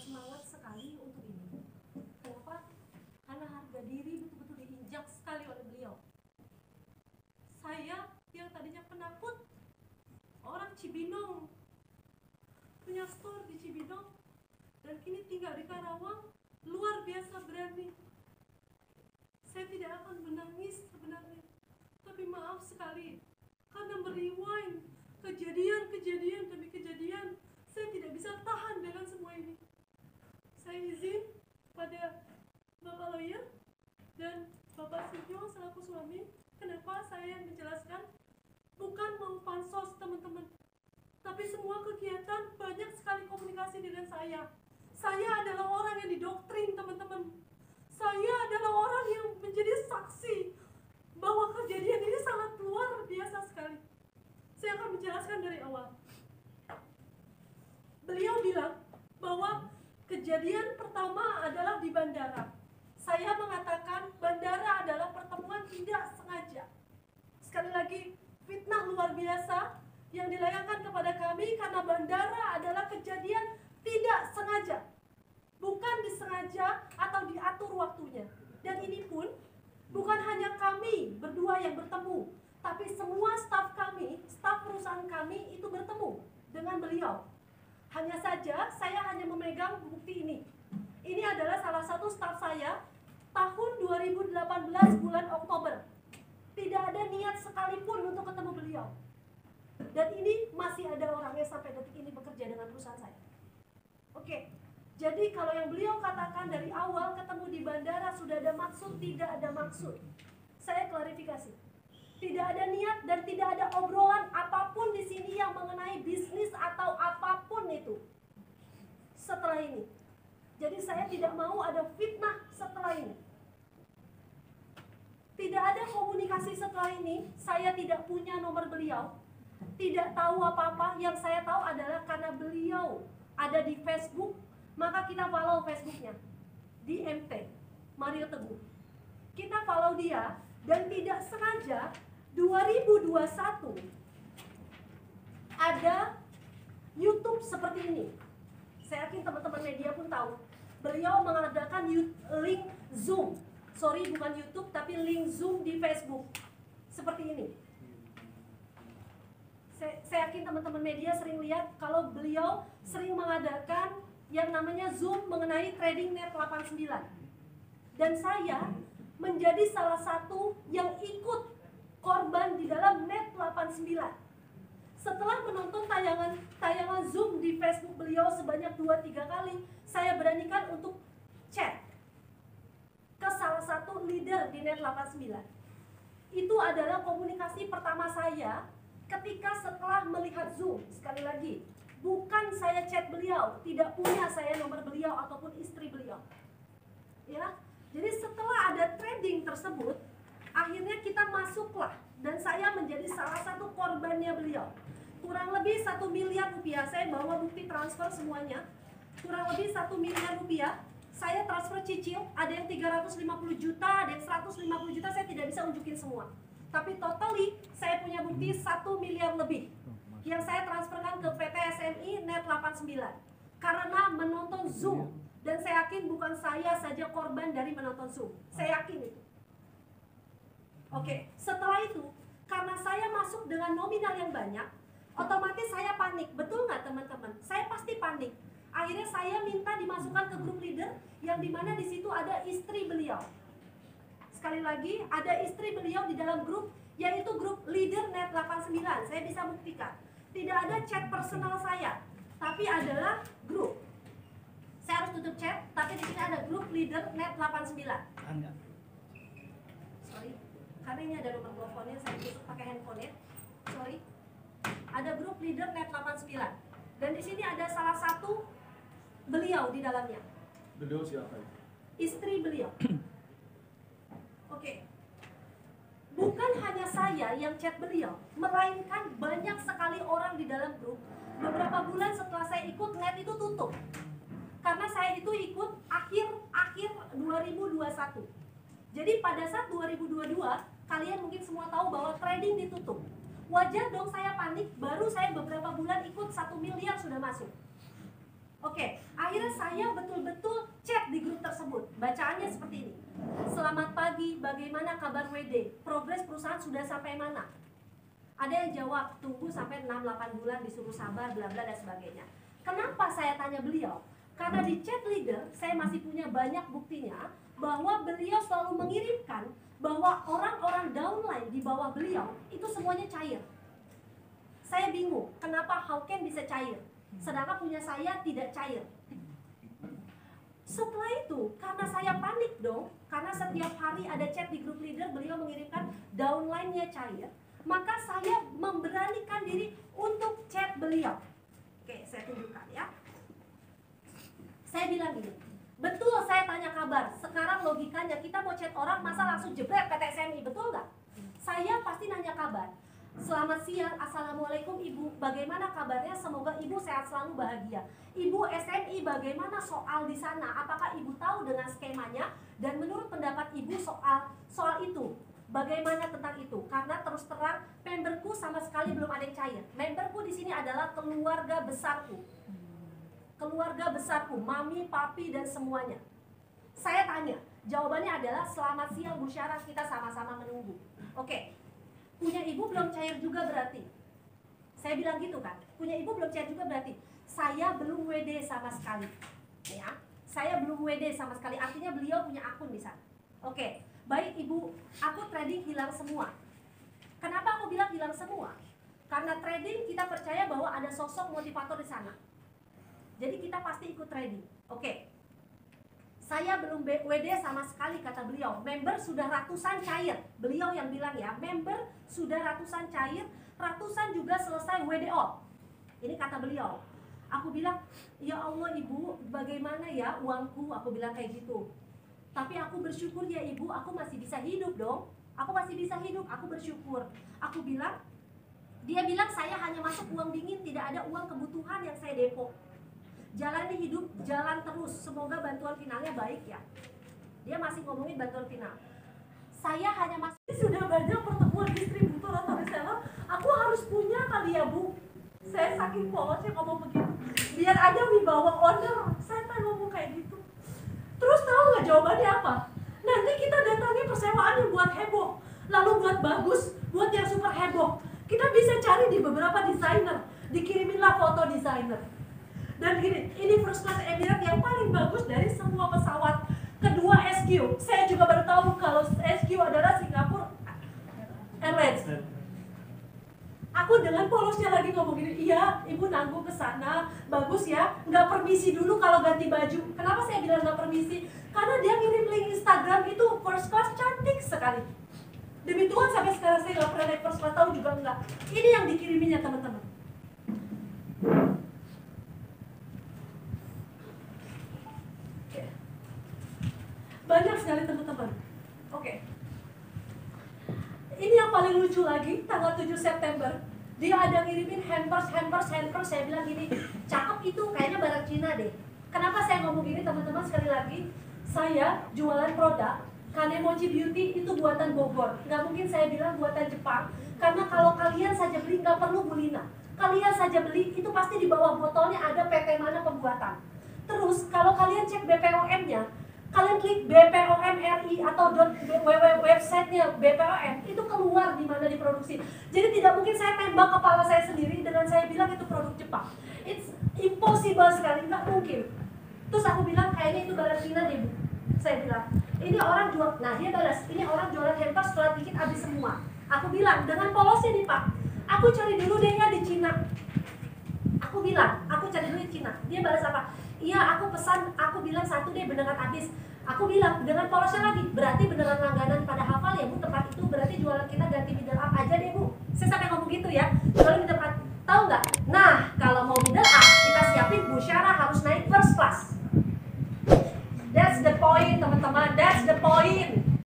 bersemangat sekali untuk ini. Kenapa? Karena harga diri betul-betul diinjak sekali oleh beliau. Saya yang tadinya penakut, orang Cibinong, punya store di Cibinong, dan kini tinggal di Karawang, luar biasa berani. Saya tidak akan menangis sebenarnya, tapi maaf sekali, karena merewind kejadian demi kejadian, saya tidak bisa tahan dengan semua ini. Saya izin pada Bapak lawyer dan Bapak Sinyo selaku suami, kenapa saya menjelaskan bukan mau pansos teman-teman, tapi semua kegiatan banyak sekali komunikasi dengan saya. Saya adalah orang yang didoktrin teman-teman. Saya adalah orang yang menjadi saksi bahwa kejadian ini sangat luar biasa sekali. Saya akan menjelaskan dari awal. Beliau bilang bahwa kejadian pertama adalah di bandara. Saya mengatakan bandara adalah pertemuan tidak sengaja. Sekali lagi, fitnah luar biasa yang dilayangkan kepada kami karena bandara adalah kejadian tidak sengaja. Bukan disengaja atau diatur waktunya. Dan ini pun bukan hanya kami berdua yang bertemu, tapi semua staf kami, staf perusahaan kami itu bertemu dengan beliau. Hanya saja saya hanya memegang bukti ini. Ini adalah salah satu staf saya tahun 2018 bulan Oktober. Tidak ada niat sekalipun untuk ketemu beliau. Dan ini masih ada orangnya sampai detik ini bekerja dengan perusahaan saya. Oke. Jadi kalau yang beliau katakan dari awal ketemu di bandara sudah ada maksud, tidak ada maksud. Saya klarifikasi. Tidak ada niat dan tidak ada obrolan apapun di sini yang mengenai bisnis atau apapun itu. Setelah ini. Jadi saya tidak mau ada fitnah setelah ini. Tidak ada komunikasi setelah ini. Saya tidak punya nomor beliau. Tidak tahu apa-apa. Yang saya tahu adalah karena beliau ada di Facebook, maka kita follow Facebooknya di MT Mario Teguh. Kita follow dia dan tidak sengaja 2021 ada YouTube seperti ini. Saya yakin teman-teman media pun tahu. Beliau mengadakan link Zoom. Sorry, bukan YouTube tapi link Zoom di Facebook. Seperti ini. Saya yakin teman-teman media sering lihat kalau beliau sering mengadakan yang namanya Zoom mengenai trading net 89. Dan saya menjadi salah satu yang ikut korban di dalam net 89. Setelah menonton tayangan Zoom di Facebook beliau sebanyak 2-3 kali, saya beranikan untuk chat ke salah satu leader di net 89. Itu adalah komunikasi pertama saya ketika setelah melihat Zoom. Sekali lagi, bukan saya chat beliau, tidak punya saya nomor beliau ataupun istri beliau. Ya, jadi setelah ada trading tersebut, akhirnya kita masuklah dan saya menjadi salah satu korbannya beliau. Kurang lebih 1 miliar rupiah, saya bawa bukti transfer semuanya. Kurang lebih 1 miliar rupiah, saya transfer cicil, ada yang 350 juta, ada yang 150 juta, saya tidak bisa unjukin semua. Tapi totally, saya punya bukti 1 miliar lebih yang saya transferkan ke PT SMI Net 89 karena menonton Zoom. Dan saya yakin bukan saya saja korban dari menonton Zoom. Saya yakin itu. Oke, setelah itu, karena saya masuk dengan nominal yang banyak, otomatis saya panik. Betul nggak teman-teman? Saya pasti panik. Akhirnya saya minta dimasukkan ke grup leader yang dimana di situ ada istri beliau. Sekali lagi, ada istri beliau di dalam grup, yaitu grup leader Net 89. Saya bisa buktikan. Tidak ada chat personal saya, tapi adalah grup. Saya harus tutup chat, tapi di sini ada grup leader Net 89. Sorry, karena ini ada nomor teleponnya, saya tutup pakai handphone ya. Sorry. Ada grup leader Net 89. Dan di sini ada salah satu beliau di dalamnya. Beliau siapa? Istri beliau. Oke. Bukan hanya saya yang chat beliau, melainkan banyak sekali orang di dalam grup. Beberapa bulan setelah saya ikut, net itu tutup. Karena saya itu ikut akhir 2021. Jadi pada saat 2022, kalian mungkin semua tahu bahwa trading ditutup. Wajar dong saya panik, baru saya beberapa bulan ikut 1 miliar sudah masuk. Oke, akhirnya saya betul-betul chat di grup tersebut. Bacaannya seperti ini. Selamat pagi, bagaimana kabar WD? Progres perusahaan sudah sampai mana? Ada yang jawab, tunggu sampai 6-8 bulan, disuruh sabar, bla bla dan sebagainya. Kenapa saya tanya beliau? Karena di chat leader, saya masih punya banyak buktinya bahwa beliau selalu mengirimkan bahwa orang-orang downline di bawah beliau itu semuanya cair. Saya bingung, kenapa how can bisa cair? Sedangkan punya saya tidak cair. Setelah itu, karena saya panik dong, karena setiap hari ada chat di grup leader, beliau mengirimkan downline-nya cair, maka saya memberanikan diri untuk chat beliau. Oke, saya tunjukkan ya. Saya bilang gini, betul saya tanya kabar, sekarang logikanya kita mau chat orang, masa langsung jebret PT SMI, betul nggak? Saya pasti nanya kabar. Selamat siang, Assalamualaikum Ibu, bagaimana kabarnya? Semoga Ibu sehat selalu, bahagia. Ibu SMI, bagaimana soal di sana? Apakah Ibu tahu dengan skemanya? Dan menurut pendapat Ibu soal itu, bagaimana tentang itu? Karena terus terang, memberku sama sekali belum ada yang cair. Memberku di sini adalah keluarga besarku. Keluarga besarku, mami, papi, dan semuanya. Saya tanya, jawabannya adalah selamat siang Bu Syarah, kita sama-sama menunggu. Oke. Punya ibu belum cair juga berarti. Saya bilang gitu kan. Punya ibu belum cair juga berarti saya belum WD sama sekali. Ya, saya belum WD sama sekali. Artinya beliau punya akun di sana. Oke, baik Ibu, aku trading hilang semua. Kenapa aku bilang hilang semua? Karena trading kita percaya bahwa ada sosok motivator di sana. Jadi kita pasti ikut trading. Oke. Saya belum WD sama sekali, kata beliau. Member sudah ratusan cair. Beliau yang bilang ya, member sudah ratusan cair, ratusan juga selesai WD all. Ini kata beliau. Aku bilang, ya Allah Ibu, bagaimana ya uangku? Aku bilang kayak gitu. Tapi aku bersyukur ya Ibu, aku masih bisa hidup dong. Aku masih bisa hidup, aku bersyukur. Aku bilang, dia bilang saya hanya masuk uang dingin, tidak ada uang kebutuhan yang saya depo. Jalani hidup, jalan terus. Semoga bantuan finalnya baik ya. Dia masih ngomongin bantuan final. Saya hanya masih sudah banyak pertemuan distributor atau reseller. Aku harus punya kali ya Bu. Saya saking polosnya ngomong begitu. Biar ada wibawa owner. Saya kan ngomong kayak gitu. Terus tahu nggak jawabannya apa? Nanti kita datangi persewaan yang buat heboh, lalu buat bagus, buat yang super heboh. Kita bisa cari di beberapa desainer. Dikiriminlah foto desainer. Dan gini, ini first class Emirates yang paling bagus dari semua pesawat. Kedua SQ, saya juga baru tahu kalau SQ adalah Singapore Airlines. Aku dengan polosnya lagi ngomong gini, iya Ibu nanggung ke sana, bagus ya, nggak permisi dulu kalau ganti baju. Kenapa saya bilang nggak permisi? Karena dia ngirim link Instagram itu first class cantik sekali. Demi Tuhan sampai sekarang saya nggak pernah naik first class, tahu juga enggak. Ini yang dikiriminya teman-teman. Banyak sekali teman-teman. Oke. Ini yang paling lucu lagi, tanggal 7 September dia ada ngirimin hampers. Saya bilang gini, cakep itu, kayaknya barang Cina deh. Kenapa saya ngomong gini teman-teman? Sekali lagi, saya jualan produk Kanemochi Beauty itu buatan Bogor. Nggak mungkin saya bilang buatan Jepang, karena kalau kalian saja beli nggak perlu Bulina. Kalian saja beli itu pasti di bawah botolnya ada PT mana pembuatan. Terus kalau kalian cek BPOM-nya, kalian klik BPOM RI atau website-nya BPOM, itu keluar di mana diproduksi. Jadi tidak mungkin saya tembak kepala saya sendiri dengan saya bilang itu produk Jepang. It's impossible sekali, nggak mungkin. Terus aku bilang kayaknya itu barang Cina deh Bu. Saya bilang, ini orang jual, nah dia balas, ini orang jualan hampers setelah dikit habis semua. Aku bilang, dengan polosnya nih Pak, aku cari dulu deh ya di Cina. Aku bilang, aku cari dulu di Cina. Dia balas apa? Iya, aku pesan, aku bilang satu deh beneran habis. Aku bilang, dengan polosnya lagi, berarti beneran langganan pada hafal ya Bu tempat